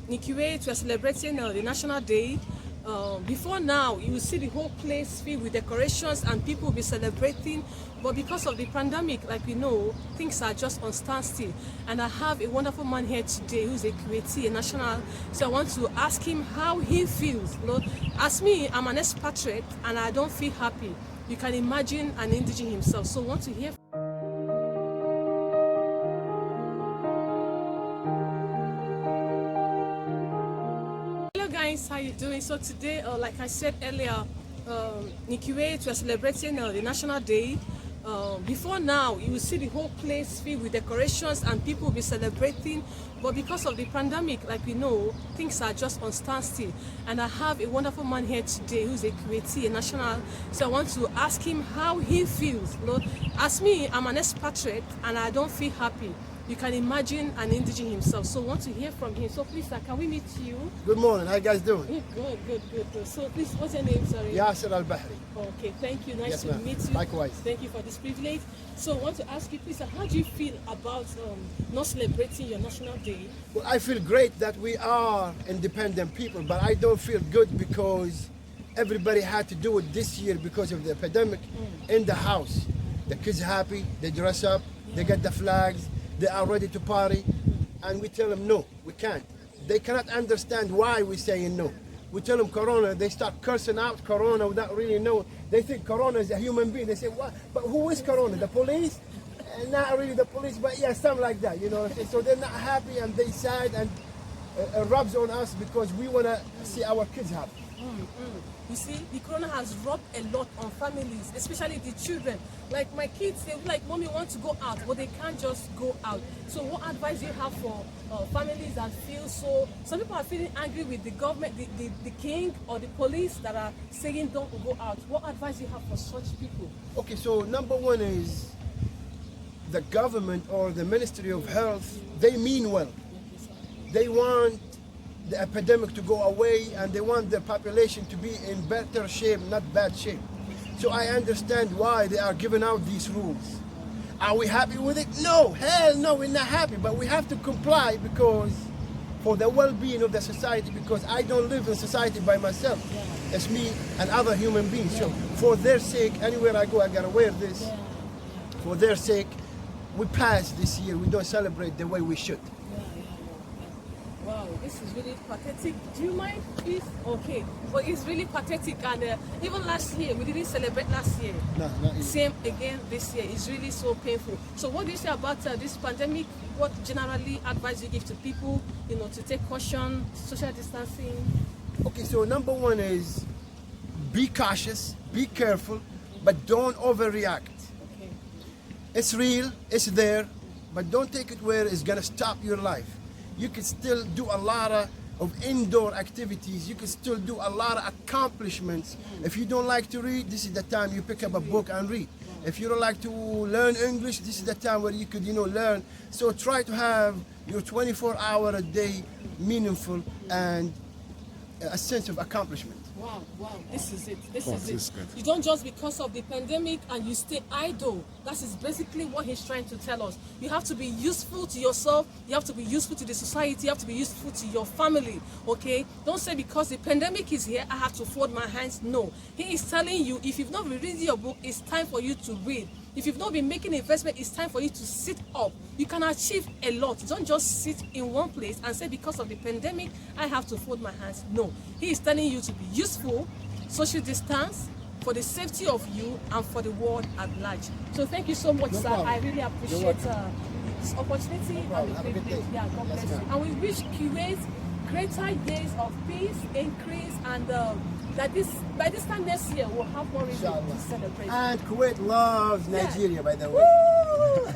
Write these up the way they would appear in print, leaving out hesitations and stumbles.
in Kuwait, we are celebrating the National Day. Before now, you will see the whole place filled with decorations and people will be celebrating. But because of the pandemic, like we know, things are just on standstill. And I have a wonderful man here today who's a Kuwaiti, a national. So I want to ask him how he feels. You know, as me, I'm an expatriate and I don't feel happy. You can imagine an indigene himself. So I want to hear. Guys, how you doing? So today, like I said earlier, in Kuwait, we are celebrating the National Day. Before now, you will see the whole place filled with decorations and people will be celebrating. But because of the pandemic, like we know, things are just on standstill. And I have a wonderful man here today who's a Kuwaiti, a national. So I want to ask him how he feels. You know, as me, I'm an expatriate and I don't feel happy. You can imagine an indigene himself. So I want to hear from him. So please, sir, can we meet you? Good morning. How you guys doing? Good. So please, what's your name, sorry? Yasser Albahri. Okay, thank you. Nice Yes, to ma'am. meet you. Likewise. Thank you for this privilege. So I want to ask you, please, sir, how do you feel about not celebrating your National Day? Well, I feel great that we are independent people, but I don't feel good because everybody had to do it this year because of the epidemic in the house. The kids happy, they dress up, they get the flags, they are ready to party, and we tell them no, we can't. They cannot understand why we're saying no. We tell them Corona, they start cursing out Corona without really knowing. They think Corona is a human being. They say, what? But who is Corona? The police? Not really the police, but yeah, something like that, you know. So they're not happy and they sad, and it rubs on us because we want to see our kids happy. You see, the corona has rubbed a lot on families, especially the children. Like my kids, they like, mommy want to go out, but they can't just go out. So what advice do you have for families that feel so, some people are feeling angry with the government, the king or the police that are saying don't go out. What advice do you have for such people? Okay, so number one is the government or the Ministry of Health, they mean well. They want the epidemic to go away and they want the population to be in better shape, not bad shape. So I understand why they are giving out these rules. Are we happy with it? No, hell no, we're not happy, but we have to comply because for the well-being of the society, because I don't live in society by myself. It's me and other human beings. So for their sake, anywhere I go, I gotta wear this. For their sake, we pass this year, we don't celebrate the way we should. Wow, this is really pathetic. Do you mind, please? Okay, but it's really pathetic, and even last year, we didn't celebrate last year. No, not even. Same again this year. It's really so painful. So what do you say about this pandemic? What generally advice you give to people, you know, to take caution, social distancing? Okay, so number one is be cautious, be careful, but don't overreact. Okay. It's real, it's there, but don't take it where it's gonna stop your life. You can still do a lot of indoor activities. You can still do a lot of accomplishments. If you don't like to read, this is the time you pick up a book and read. If you don't like to learn English, this is the time where you could, learn. So try to have your 24-hour a day meaningful and a sense of accomplishment. Wow, this is it. This This is is it. good. You don't just because of the pandemic and you stay idle. That is basically what he's trying to tell us. You have to be useful to yourself, you have to be useful to the society, you have to be useful to your family, okay? Don't say because the pandemic is here, I have to fold my hands. No. He is telling you, if you've not been reading your book, it's time for you to read. If you've not been making investment, it's time for you to sit up. You can achieve a lot. Don't just sit in one place and say because of the pandemic, I have to fold my hands. No. He is telling you to be useful, social distance, for the safety of you and for the world at large. So thank you so much, No sir. problem. I really appreciate this opportunity and problem. the Have a good privilege. day. Yeah, God Yes, bless you. ma'am. And we wish Kuwait greater years of peace, increase, and that by this time next year we'll have more reason Inshallah. to celebrate. And Kuwait loves Nigeria, by the way. Woo!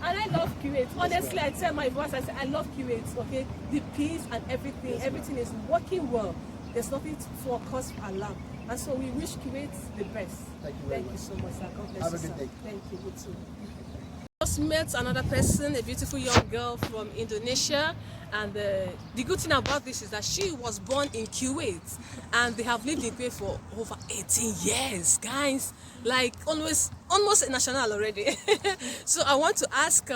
And I love Kuwait. Honestly, I tell my boss, I say I love Kuwait. Okay, the peace and everything, everything is working well. There's nothing for cause for alarm. And so we wish Kuwait the best. Thank you very much. so much, sir. God bless Have a you, good sir. day. Thank you. You too. Just met another person, a beautiful young girl from Indonesia, and the good thing about this is that she was born in Kuwait and they have lived in Kuwait for over 18 years, guys, like almost a national already. So I want to ask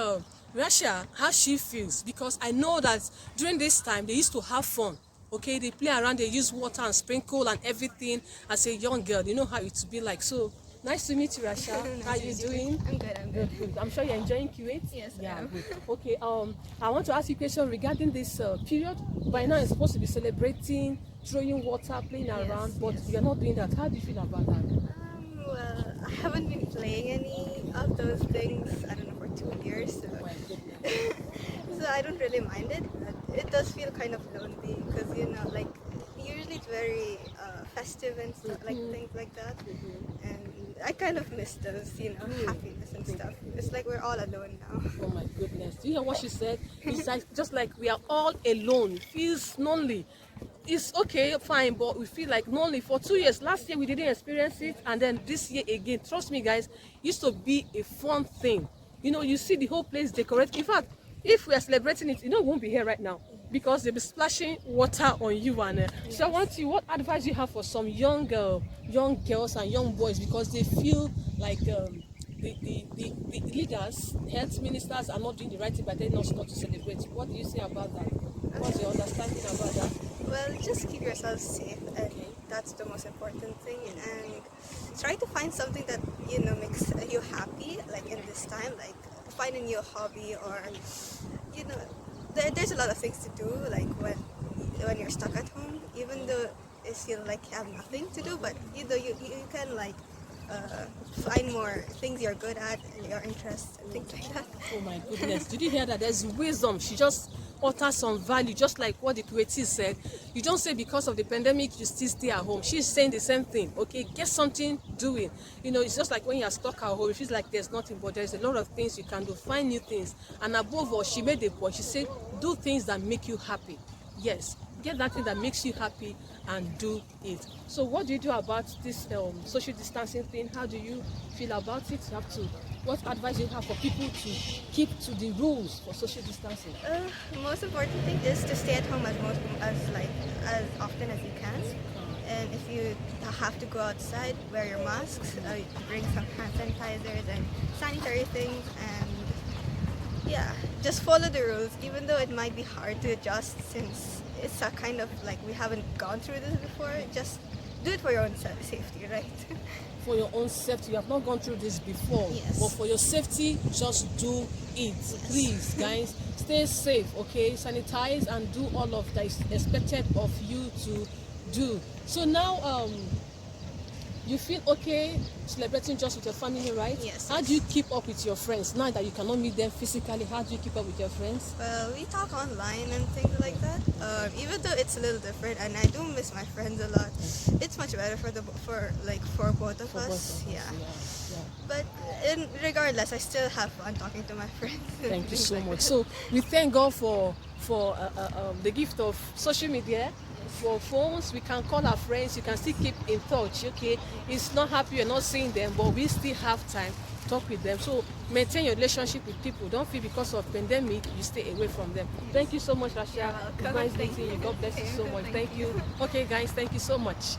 Russia, how she feels, because I know that during this time they used to have fun. Okay, they play around, they use water and sprinkle and everything. As a young girl, you know how it would be like. So nice to meet you, Rasha. Nice How to you meet you. doing? I'm good, I'm good. Good. I'm sure you're enjoying Kuwait. Yes, I Yeah, am. good. Okay. I want to ask you a question regarding this period. By now, you're supposed to be celebrating, throwing water, playing around, but yes. you're not doing that. How do you feel about that? Well, I haven't been playing any of those things, I don't know, for 2 years. So, Oh my goodness. so I don't really mind it, but it does feel kind of lonely because, you know, like, usually it's very festive and stuff, like things like that. And I kind of miss those, you know, happiness and stuff. It's like we're all alone now. Oh my goodness. Do you hear what she said? It's like just like we are all alone. It feels lonely. It's okay, fine, but we feel like lonely for 2 years. Last year we didn't experience it, and then this year again. Trust me, guys, it used to be a fun thing. You know, you see the whole place decorated. In fact, if we are celebrating it, you know, we won't be here right now because they'll be splashing water on you. And so I want you, what advice you have for some young girls and young boys, because they feel like the leaders, health ministers are not doing the right thing by telling us not to celebrate. What do you say about that? What's your understanding about that? Well, just keep yourself safe, and that's the most important thing. And try to find something that, you know, makes you happy, like in this time, like find a new hobby, or, you know, there's a lot of things to do, like when you're stuck at home, even though it feels like you have nothing to do, but you know, you can like find more things you're good at and your interests and things like that. Oh my goodness. Did you hear that? There's wisdom. She just utters some value, just like what the Kuwaiti said. You don't say because of the pandemic you still stay at home. She's saying the same thing. Okay, get something doing. You know, it's just like when you're stuck at home, it feels like there's nothing, but there's a lot of things you can do. Find new things. And above all, she made a point. She said, do things that make you happy. Yes, get that thing that makes you happy and do it. So what do you do about this social distancing thing? How do you feel about it? You have to, what advice do you have for people to keep to the rules for social distancing? Most important thing is to stay at home as often as you can. And if you have to go outside, wear your masks, bring some hand sanitizers and sanitary things, and yeah, just follow the rules, even though it might be hard to adjust since it's a kind of like we haven't gone through this before. Just do it for your own safety, right? For your own safety, you have not gone through this before. Yes. But for your safety, just do it. Please, guys, stay safe, okay? Sanitize and do all of that is expected of you to do. So now, you feel okay celebrating just with your family, right? Yes. How do you keep up with your friends now that you cannot meet them physically? How do you keep up with your friends? Well, we talk online and things like that. Even though it's a little different, and I do miss my friends a lot, it's much better for both of us. Yeah. But regardless, I still have fun talking to my friends. Thank you Things so like much. that. So we thank God for the gift of social media. For phones, we can call our friends. You can still keep in touch. Okay, it's not happy you're not seeing them, but we still have time to talk with them. So maintain your relationship with people. Don't feel because of pandemic you stay away from them. Thank you so much, Rasha. You're welcome. It's nice Thank meeting you. you. God bless you so much. Thank Thank you. you. Okay, guys, thank you so much.